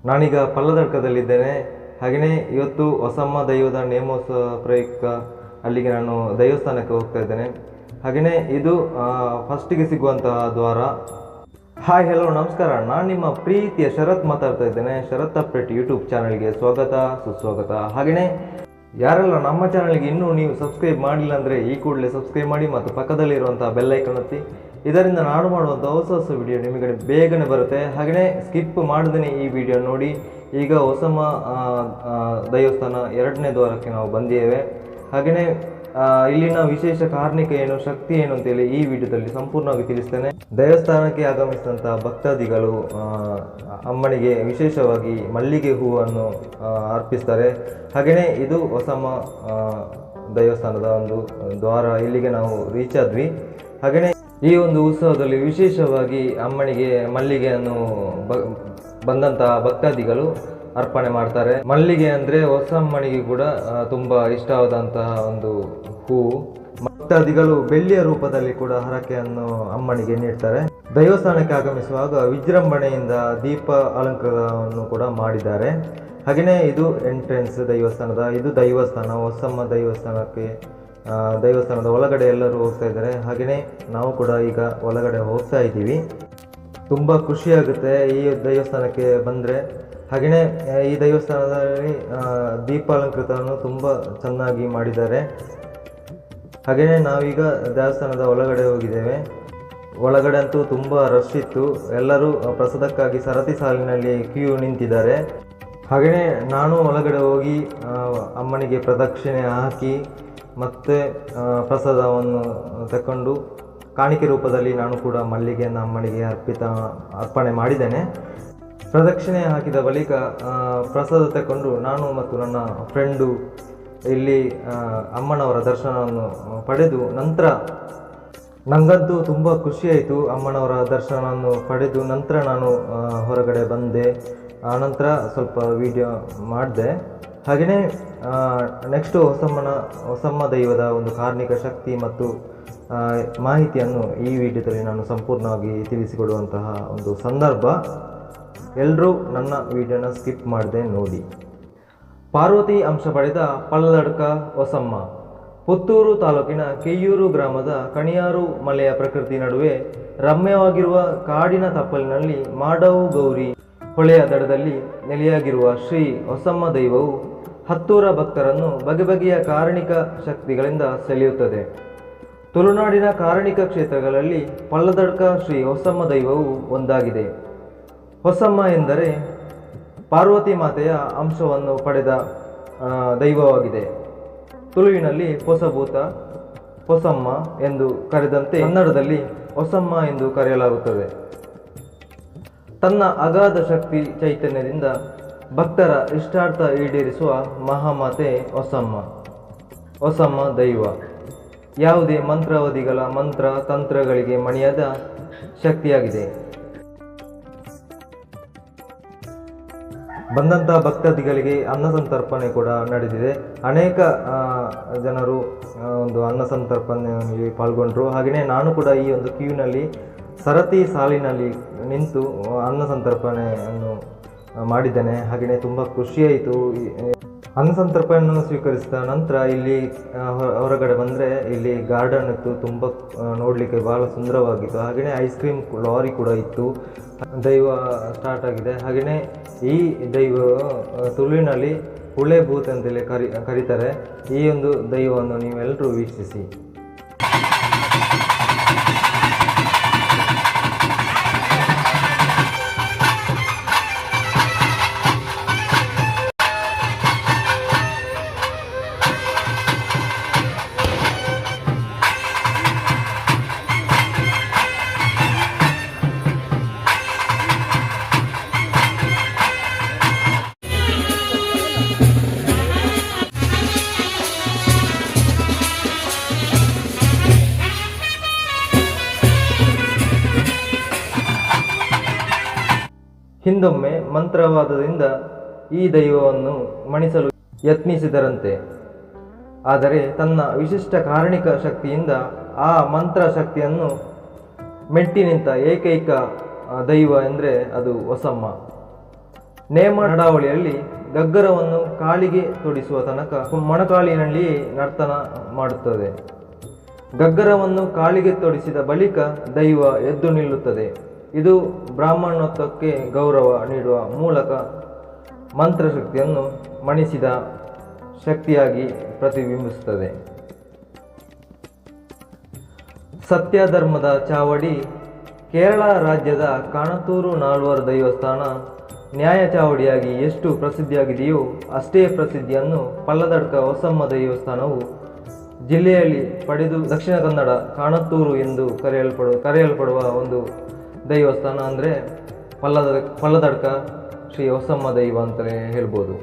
ನಾನೀಗ ಪಲ್ಲದಡ್ಕದಲ್ಲಿದ್ದೇನೆ. ಹಾಗೆಯೇ ಇವತ್ತು ಹೊಸಮ್ಮ ದೈವದ ನೇಮೋತ್ಸವ ಪ್ರಯುಕ್ತ ಅಲ್ಲಿಗೆ ನಾನು ದೈವಸ್ಥಾನಕ್ಕೆ ಹೋಗ್ತಾ ಇದ್ದೇನೆ. ಹಾಗೆಯೇ ಇದು ಫಸ್ಟಿಗೆ ಸಿಗುವಂತಹ ದ್ವಾರ. ಹಾಯ್ ಹೆಲೋ ನಮಸ್ಕಾರ, ನಾನು ನಿಮ್ಮ ಪ್ರೀತಿಯ ಶರತ್ ಮಾತಾಡ್ತಾ ಇದ್ದೇನೆ. ಶರತ್ ಅಪ್ಡೇಟ್ ಯೂಟ್ಯೂಬ್ ಚಾನಲ್ಗೆ ಸ್ವಾಗತ ಸುಸ್ವಾಗತ. ಹಾಗೆಯೇ ಯಾರೆಲ್ಲ ನಮ್ಮ ಚಾನಲ್ಗೆ ಇನ್ನೂ ನೀವು ಸಬ್ಸ್ಕ್ರೈಬ್ ಮಾಡಿಲ್ಲ ಅಂದರೆ ಈ ಕೂಡಲೇ ಸಬ್ಸ್ಕ್ರೈಬ್ ಮಾಡಿ ಮತ್ತು ಪಕ್ಕದಲ್ಲಿರುವಂಥ ಬೆಲ್ ಐಕಾನ್ ಒತ್ತಿ. ಇದರಿಂದ ನಾನು ಮಾಡುವಂಥ ಹೊಸ ಹೊಸ ವಿಡಿಯೋ ನಿಮಗೆ ಬೇಗನೆ ಬರುತ್ತೆ. ಹಾಗೆಯೇ ಸ್ಕಿಪ್ ಮಾಡದೇ ಈ ವಿಡಿಯೋ ನೋಡಿ. ಈಗ ಹೊಸಮ್ಮ ದೈವಸ್ಥಾನ 2ನೇ ದ್ವಾರಕ್ಕೆ ನಾವು ಬಂದಿದ್ದೇವೆ. ಹಾಗೆಯೇ ಇಲ್ಲಿನ ವಿಶೇಷ ಕಾರಣಿಕ ಏನು, ಶಕ್ತಿ ಏನು ಅಂತೇಳಿ ಈ ವಿಡಿಯೋದಲ್ಲಿ ಸಂಪೂರ್ಣವಾಗಿ ತಿಳಿಸ್ತೇನೆ. ದೇವಸ್ಥಾನಕ್ಕೆ ಆಗಮಿಸಿದಂಥ ಭಕ್ತಾದಿಗಳು ಅಮ್ಮನಿಗೆ ವಿಶೇಷವಾಗಿ ಮಲ್ಲಿಗೆ ಹೂವನ್ನು ಅರ್ಪಿಸ್ತಾರೆ. ಹಾಗೆಯೇ ಇದು ಹೊಸಮ್ಮ ದೈವಸ್ಥಾನದ ಒಂದು ದ್ವಾರ. ಇಲ್ಲಿಗೆ ನಾವು ರೀಚ್ ಆದ್ವಿ. ಹಾಗೆಯೇ ಈ ಒಂದು ಉತ್ಸವದಲ್ಲಿ ವಿಶೇಷವಾಗಿ ಅಮ್ಮನಿಗೆ ಮಲ್ಲಿಗೆಯನ್ನು ಬಂದಂತಹ ಭಕ್ತಾದಿಗಳು ಅರ್ಪಣೆ ಮಾಡ್ತಾರೆ. ಮಲ್ಲಿಗೆ ಅಂದರೆ ಹೊಸಮ್ಮನಿಗೆ ಕೂಡ ತುಂಬ ಇಷ್ಟವಾದಂತಹ ಒಂದು ಹೂವು. ಭಕ್ತಾದಿಗಳು ಬೆಳ್ಳಿಯ ರೂಪದಲ್ಲಿ ಕೂಡ ಹರಕೆಯನ್ನು ಅಮ್ಮನಿಗೆ ನೀಡ್ತಾರೆ. ದೈವಸ್ಥಾನಕ್ಕೆ ಆಗಮಿಸುವಾಗ ವಿಜೃಂಭಣೆಯಿಂದ ದೀಪ ಅಲಂಕಾರವನ್ನು ಕೂಡ ಮಾಡಿದ್ದಾರೆ. ಹಾಗೆಯೇ ಇದು ಎಂಟ್ರೆನ್ಸ್ ದೇವಸ್ಥಾನದ. ಇದು ದೈವಸ್ಥಾನ, ಹೊಸಮ್ಮ ದೇವಸ್ಥಾನದ ಒಳಗಡೆ ಎಲ್ಲರೂ ಹೋಗ್ತಾ ಇದ್ದಾರೆ. ಹಾಗೆಯೇ ನಾವು ಕೂಡ ಈಗ ಒಳಗಡೆ ಹೋಗ್ತಾ ಇದ್ದೀವಿ. ತುಂಬ ಖುಷಿಯಾಗುತ್ತೆ ಈ ದೇವಸ್ಥಾನಕ್ಕೆ ಬಂದರೆ. ಹಾಗೆಯೇ ಈ ದೇವಸ್ಥಾನದಲ್ಲಿ ದೀಪಾಲಂಕೃತವನ್ನು ತುಂಬ ಚೆನ್ನಾಗಿ ಮಾಡಿದ್ದಾರೆ. ಹಾಗೆಯೇ ನಾವೀಗ ದೇವಸ್ಥಾನದ ಒಳಗಡೆ ಹೋಗಿದ್ದೇವೆ. ಒಳಗಡೆ ಅಂತೂ ತುಂಬ ರಶ್ ಇತ್ತು. ಎಲ್ಲರೂ ಪ್ರಸಾದಕ್ಕಾಗಿ ಸರತಿ ಸಾಲಿನಲ್ಲಿ ಕ್ಯೂ ನಿಂತಿದ್ದಾರೆ. ಹಾಗೆಯೇ ನಾನು ಒಳಗಡೆ ಹೋಗಿ ಅಮ್ಮನಿಗೆ ಪ್ರದಕ್ಷಿಣೆ ಹಾಕಿ ಮತ್ತು ಪ್ರಸಾದವನ್ನು ತಗೊಂಡು ಕಾಣಿಕೆ ರೂಪದಲ್ಲಿ ನಾನು ಕೂಡ ಮಲ್ಲಿಗೆಯನ್ನು ಅಮ್ಮನಿಗೆ ಅರ್ಪಣೆ ಮಾಡಿದ್ದೇನೆ. ಪ್ರದಕ್ಷಿಣೆ ಹಾಕಿದ ಬಳಿಕ ಪ್ರಸಾದ ತಗೊಂಡು ನಾನು ಮತ್ತು ನನ್ನ ಫ್ರೆಂಡು ಇಲ್ಲಿ ಅಮ್ಮನವರ ದರ್ಶನವನ್ನು ಪಡೆದು ನಂತರ ನನಗಂತೂ ತುಂಬ ಖುಷಿಯಾಯಿತು. ಅಮ್ಮನವರ ದರ್ಶನವನ್ನು ಪಡೆದು ನಂತರ ನಾನು ಹೊರಗಡೆ ಬಂದೆ. ಆನಂತರ ಸ್ವಲ್ಪ ವಿಡಿಯೋ ಮಾಡಿದೆ. ಹಾಗೆಯೇ ನೆಕ್ಸ್ಟು ಹೊಸಮ್ಮ ದೈವದ ಒಂದು ಕಾರಣಿಕ ಶಕ್ತಿ ಮತ್ತು ಮಾಹಿತಿಯನ್ನು ಈ ವಿಡಿಯೋದಲ್ಲಿ ನಾನು ಸಂಪೂರ್ಣವಾಗಿ ತಿಳಿಸಿಕೊಡುವಂತಹ ಒಂದು ಸಂದರ್ಭ. ಎಲ್ಲರೂ ನನ್ನ ವಿಡಿಯೋನ ಸ್ಕಿಪ್ ಮಾಡದೆ ನೋಡಿ. ಪಾರ್ವತಿ ಅಂಶ ಪಡೆದ ಪಲ್ಲದಡ್ಕ ಹೊಸಮ್ಮ. ಪುತ್ತೂರು ತಾಲೂಕಿನ ಕೆಯ್ಯೂರು ಗ್ರಾಮದ ಕಣಿಯಾರು ಮಲೆಯ ಪ್ರಕೃತಿ ನಡುವೆ ರಮ್ಯವಾಗಿರುವ ಕಾಡಿನ ತಪ್ಪಲಿನಲ್ಲಿ ಮಾಡವು ಗೌರಿ ಹೊಳೆಯ ದಡದಲ್ಲಿ ನೆಲೆಯಾಗಿರುವ ಶ್ರೀ ಹೊಸಮ್ಮ ದೈವವು ಹತ್ತೂರ ಭಕ್ತರನ್ನು ಬಗೆ ಬಗೆಯ ಕಾರಣಿಕ ಶಕ್ತಿಗಳಿಂದ ಸೆಳೆಯುತ್ತದೆ. ತುಳುನಾಡಿನ ಕಾರಣಿಕ ಕ್ಷೇತ್ರಗಳಲ್ಲಿ ಪಲ್ಲದಡ್ಕ ಶ್ರೀ ಹೊಸಮ್ಮ ದೈವವು ಒಂದಾಗಿದೆ. ಹೊಸಮ್ಮ ಎಂದರೆ ಪಾರ್ವತಿ ಮಾತೆಯ ಅಂಶವನ್ನು ಪಡೆದ ದೈವವಾಗಿದೆ. ತುಳುವಿನಲ್ಲಿ ಹೊಸಭೂತ, ಹೊಸಮ್ಮ ಎಂದು ಕರೆದಂತೆ ಕನ್ನಡದಲ್ಲಿ ಹೊಸಮ್ಮ ಎಂದು ಕರೆಯಲಾಗುತ್ತದೆ. ತನ್ನ ಅಗಾಧ ಶಕ್ತಿ ಚೈತನ್ಯದಿಂದ ಭಕ್ತರ ಇಷ್ಟಾರ್ಥ ಈಡೇರಿಸುವ ಮಹಾಮಾತೆ ಹೊಸಮ್ಮ ದೈವ. ಯಾವುದೇ ಮಂತ್ರವಾದಿಗಳ ಮಂತ್ರ ತಂತ್ರಗಳಿಗೆ ಮಣಿಯದ ಶಕ್ತಿಯಾಗಿದೆ. ಬಂದಂಥ ಭಕ್ತಾದಿಗಳಿಗೆ ಅನ್ನ ಸಂತರ್ಪಣೆ ಕೂಡ ನಡೆದಿದೆ. ಅನೇಕ ಜನರು ಒಂದು ಅನ್ನ ಸಂತರ್ಪಣೆಯಲ್ಲಿ ಪಾಲ್ಗೊಂಡರು. ಹಾಗೆಯೇ ನಾನು ಕೂಡ ಈ ಒಂದು ಕ್ಯೂನಲ್ಲಿ ಸರತಿ ಸಾಲಿನಲ್ಲಿ ನಿಂತು ಅನ್ನ ಸಂತರ್ಪಣೆಯನ್ನು ಮಾಡಿದ್ದೇನೆ. ಹಾಗೆಯೇ ತುಂಬ ಖುಷಿಯಾಯಿತು. ಅನ್ನ ಸಂತರ್ಪಣೆಯನ್ನು ಸ್ವೀಕರಿಸಿದ ನಂತರ ಇಲ್ಲಿ ಹೊರಗಡೆ ಬಂದರೆ ಇಲ್ಲಿ ಗಾರ್ಡನ್ ಇತ್ತು. ತುಂಬ ನೋಡಲಿಕ್ಕೆ ಭಾಳ ಸುಂದರವಾಗಿತ್ತು. ಹಾಗೆಯೇ ಐಸ್ ಕ್ರೀಮ್ ಲಾರಿ ಕೂಡ ಇತ್ತು. ದೈವ ಸ್ಟಾರ್ಟ್ ಆಗಿದೆ. ಹಾಗೆಯೇ ಈ ದೈವ ತುಳುವಿನಲ್ಲಿ ಹುಳೆ ಭೂತ್ ಅಂತೇಳಿ ಕರೀತಾರೆ. ಈ ಒಂದು ದೈವವನ್ನು ನೀವೆಲ್ಲರೂ ವೀಕ್ಷಿಸಿ. ಹಿಂದೊಮ್ಮೆ ಮಂತ್ರವಾದದಿಂದ ಈ ದೈವವನ್ನು ಮಣಿಸಲು ಯತ್ನಿಸಿದರಂತೆ. ಆದರೆ ತನ್ನ ವಿಶಿಷ್ಟ ಕಾರಣಿಕ ಶಕ್ತಿಯಿಂದ ಆ ಮಂತ್ರ ಶಕ್ತಿಯನ್ನು ಮೆಟ್ಟಿ ನಿಂತ ಏಕೈಕ ದೈವ ಎಂದರೆ ಅದು ಹೊಸಮ್ಮ. ನೇಮ ನಡಾವಳಿಯಲ್ಲಿ ಗಗ್ಗರವನ್ನು ಕಾಲಿಗೆ ತೊಡಿಸುವ ತನಕ ಮೊಣಕಾಲಿನಲ್ಲಿ ನರ್ತನ ಮಾಡುತ್ತದೆ. ಗಗ್ಗರವನ್ನು ಕಾಲಿಗೆ ತೊಡಿಸಿದ ಬಳಿಕ ದೈವ ಎದ್ದು ನಿಲ್ಲುತ್ತದೆ. ಇದು ಬ್ರಾಹ್ಮಣತ್ವಕ್ಕೆ ಗೌರವ ನೀಡುವ ಮೂಲಕ ಮಂತ್ರಶಕ್ತಿಯನ್ನು ಮಣಿಸಿದ ಶಕ್ತಿಯಾಗಿ ಪ್ರತಿಬಿಂಬಿಸುತ್ತದೆ. ಸತ್ಯಧರ್ಮದ ಚಾವಡಿ. ಕೇರಳ ರಾಜ್ಯದ ಕಾಣತೂರು ನಾಲ್ವರ ದೈವಸ್ಥಾನ ನ್ಯಾಯ ಚಾವಡಿಯಾಗಿ ಎಷ್ಟು ಪ್ರಸಿದ್ಧಿಯಾಗಿದೆಯೋ ಅಷ್ಟೇ ಪ್ರಸಿದ್ಧಿಯನ್ನು ಪಲ್ಲದಡ್ಕ ಹೊಸಮ್ಮ ದೈವಸ್ಥಾನವು ಜಿಲ್ಲೆಯಲ್ಲಿ ಪಡೆದು ದಕ್ಷಿಣ ಕನ್ನಡ ಕಾಣತೂರು ಎಂದು ಕರೆಯಲ್ಪಡುವ ಒಂದು ದೈವಸ್ಥಾನ ಅಂದರೆ ಪಲ್ಲದಡ್ಕ ಶ್ರೀ ಹೊಸಮ್ಮ ದೈವ ಅಂತಲೇ ಹೇಳ್ಬೋದು.